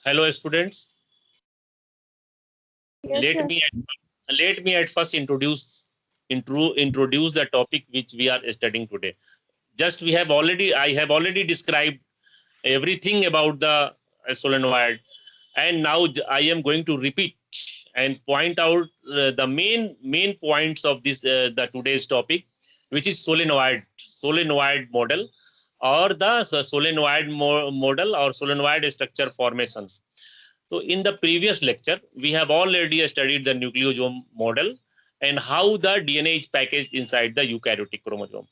Hello, students. Yes, Let sir. me let me at first introduce the topic which we are studying today. Just I have already described everything about the solenoid, and now I am going to repeat and point out the main points of this the today's topic, which is solenoid model, or the model or solenoid structure formations. So in the previous lecture, we have already studied the nucleosome model and how the DNA is packaged inside the eukaryotic chromosome.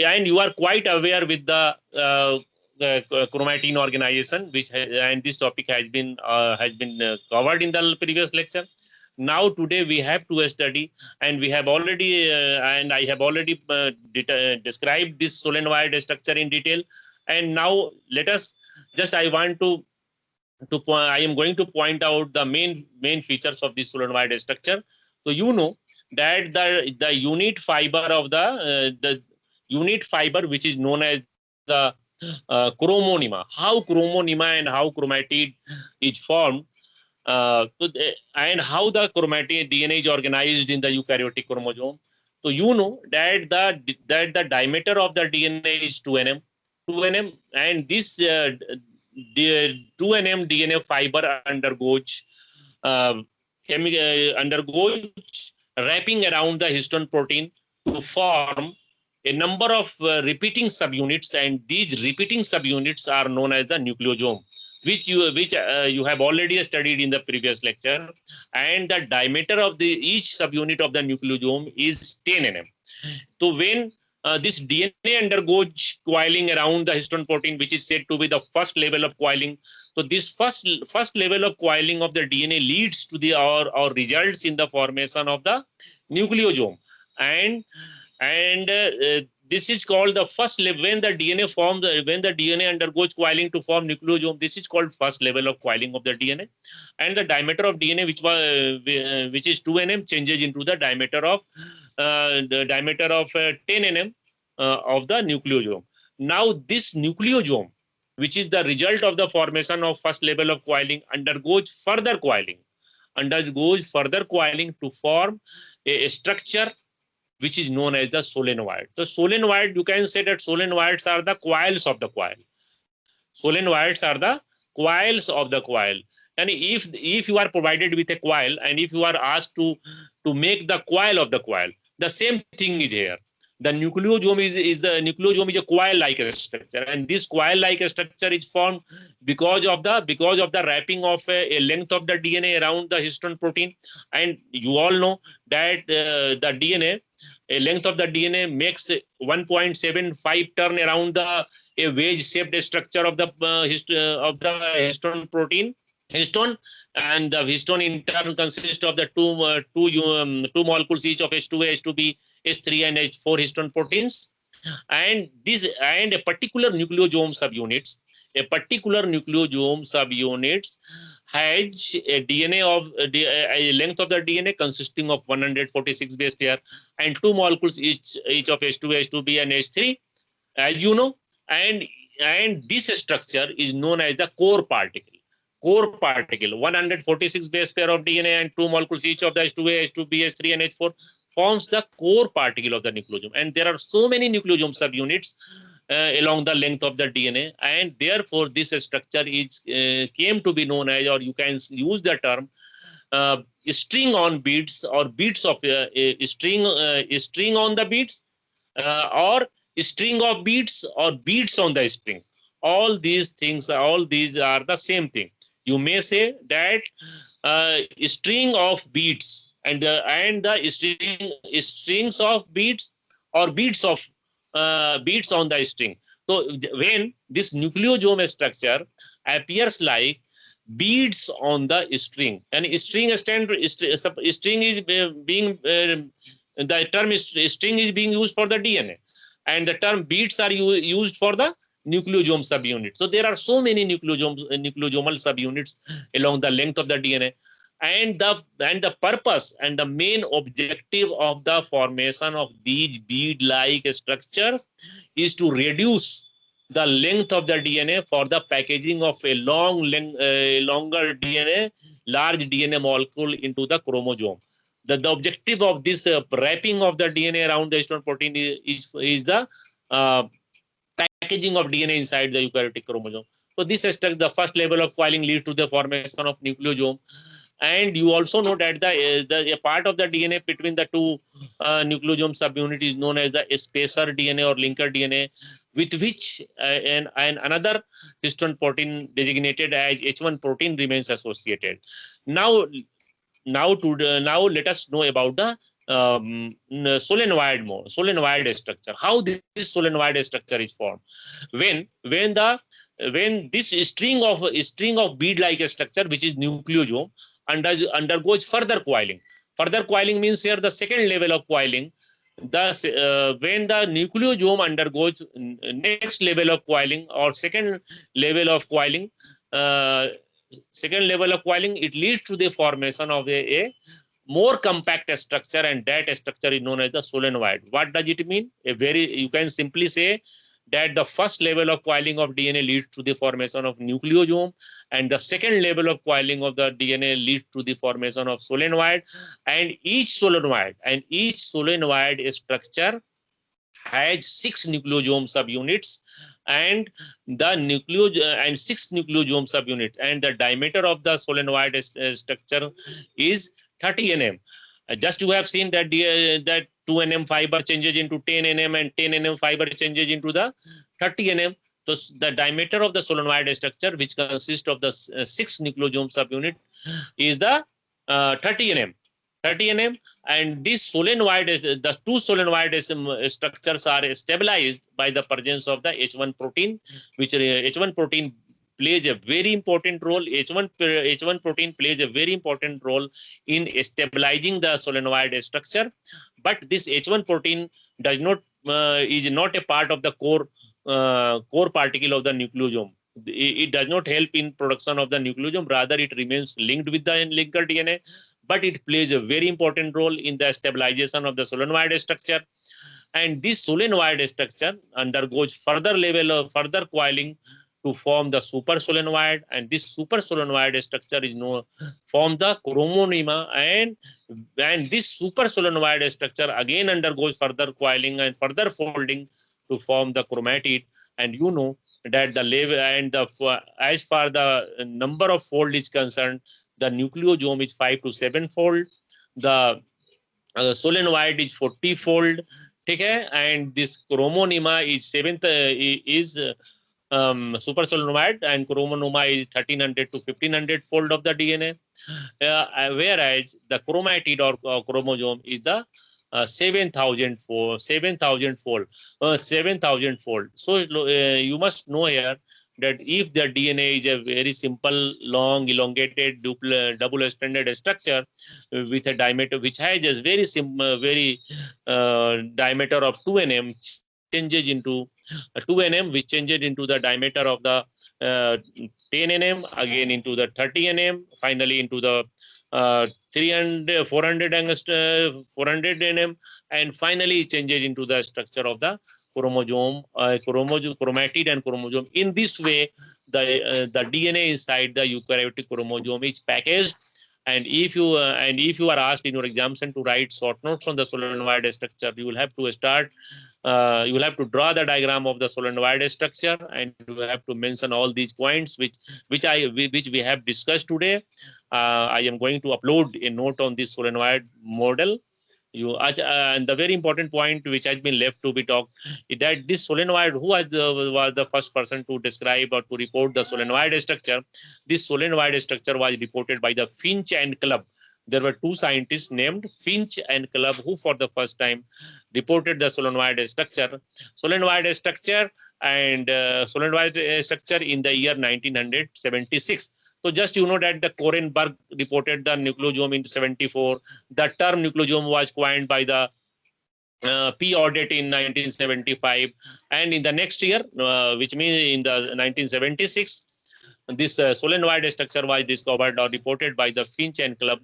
And you are quite aware with the chromatin organization, and this topic has been covered in the previous lecture. Now today we have to study, and we have already and I have already described this solenoid structure in detail. And now let us just I want to I am going to point out the main features of this solenoid structure. So you know that the unit fiber of the unit fiber, which is known as the chromonema, how chromonema and how chromatid is formed, and how the chromatin DNA is organized in the eukaryotic chromosome. So you know that the diameter of the DNA is 2 nm, 2 nm, and this 2 nm DNA fiber undergoes wrapping around the histone protein to form a number of repeating subunits, and these repeating subunits are known as the nucleosome, which you have already studied in the previous lecture. And the diameter of the each subunit of the nucleosome is 10 nm. So when this DNA undergoes coiling around the histone protein, which is said to be the first level of coiling. So this first level of coiling of the DNA leads to the or results in the formation of the nucleosome, and this is called the first level. When the DNA undergoes coiling to form nucleosome, this is called first level of coiling of the DNA. And the diameter of DNA, which is 2 nm, changes into the diameter of 10 nm of the nucleosome. Now this nucleosome, which is the result of the formation of first level of coiling, undergoes further coiling to form a structure which is known as the solenoid. The solenoid, you can say that solenoids are the coils of the coil. Solenoids are the coils of the coil. And if you are provided with a coil, and if you are asked to make the coil of the coil, the same thing is here. The nucleosome is a coil like structure, and this coil like structure is formed because of the wrapping of a length of the DNA around the histone protein. And you all know that the DNA a length of the DNA makes 1.75 turn around the a wedge shaped structure of the histone protein, histone. And the histone in turn consists of the two molecules each of H2A, H2B, H3, and H4 histone proteins. And a particular nucleosome subunits has a DNA of a length of the DNA consisting of 146 base pair and two molecules each of H2, H2B, and H3, as you know. And this structure is known as the core particle. 146 base pair of DNA and two molecules each of the H2A, H2B, H3, and H4 forms the core particle of the nucleosome. And there are so many nucleosome subunits along the length of the DNA, and therefore this structure is came to be known as, or you can use the term, string on beads, or beads of a string on the beads, or string of beads, or beads on the string. All these are the same thing. You may say that string of beads, and the strings of beads, or beads on the string. So when this nucleosome structure appears like beads on the string, and string is being the term string is being used for the DNA, and the term beads are used for the nucleosome subunit. So there are so many nucleosomal subunits along the length of the DNA. And the purpose and the main objective of the formation of these bead like structures is to reduce the length of the DNA for the packaging of a longer DNA, large DNA molecule into the chromosome. The objective of this wrapping of the DNA around the histone protein is the uh, packaging of DNA inside the eukaryotic chromosome. So this is the first level of coiling leads to the formation of nucleosome. And you also know that the a part of the DNA between the two nucleosome subunit is known as the spacer DNA or linker DNA, with which and another histone protein designated as H1 protein remains associated. Now, now let us know about the solenoid structure. How this solenoid structure is formed? When the when this string of bead like structure, which is nucleosome, undergoes further coiling. Further coiling means here the second level of coiling. When the nucleosome undergoes next level of coiling or uh, second level of coiling, it leads to the formation of a more compact structure, and that structure is known as the solenoid. What does it mean? You can simply say that the first level of coiling of DNA leads to the formation of nucleosome, and the second level of coiling of the DNA leads to the formation of solenoid. And each solenoid structure has 6 nucleosome subunits, and the and 6 nucleosome subunits, and the diameter of the solenoid structure is 30 nm. Just you have seen that that 2 nm fiber changes into 10 nm, and 10 nm fiber changes into the 30 nm. So the diameter of the solenoid structure, which consists of the 6 nucleosome subunit, is the 30 nm. 30 nm, and this solenoid is the two solenoid structures are stabilized by the presence of the H1 protein, which H1 protein plays a very important role. H1 protein plays a very important role in stabilizing the solenoid structure, but this H1 protein does not is not a part of the core particle of the nucleosome. It does not help in production of the nucleosome. Rather, it remains linked with the linker DNA, but it plays a very important role in the stabilization of the solenoid structure. And this solenoid structure undergoes further coiling to form the super solenoid, and this super solenoid structure is known form the chromonema, and this super solenoid structure again undergoes further coiling and further folding to form the chromatid. And you know that the level and the as far the number of fold is concerned, the nucleosome is 5 to 7 fold, the solenoid is 40 fold, okay, and this chromonema is super solenoid, and chromonema is 1300 to 1500 fold of the DNA, whereas the chromatid or chromosome is the 7,000 fold. So you must know here that if the DNA is a very simple, long, elongated, double stranded structure with a diameter which has a very diameter of 2 nm, changes into 2 nm, which changes into the diameter of the 10 nm, again into the 30 nm, finally into the 300 400 nm, and finally changes into the structure of the chromatid and chromosome. In this way, the DNA inside the eukaryotic chromosome is packaged. And if you are asked in your examination to write short notes on the solenoid structure, you will have to draw the diagram of the solenoid structure, and you have to mention all these points which we have discussed today. I am going to upload a note on this solenoid model. And the very important point which has been left to be talked is that this solenoid, who was the first person to describe or to report the solenoid structure? This solenoid structure was reported by the Finch and Clubb. There were two scientists named Finch and Clubb who for the first time reported the solenoid structure in the year 1976. So just you know that the Korenberg reported the nucleosome in 74. The term nucleosome was coined by the P. Audit in 1975, and in the next year, which means in the 1976, this solenoid structure was discovered or reported by the Finch and Clubb.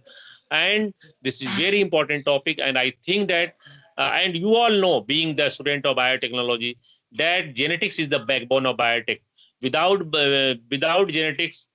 And this is very important topic, and I think that and you all know, being the student of biotechnology, that genetics is the backbone of biotech. Without genetics,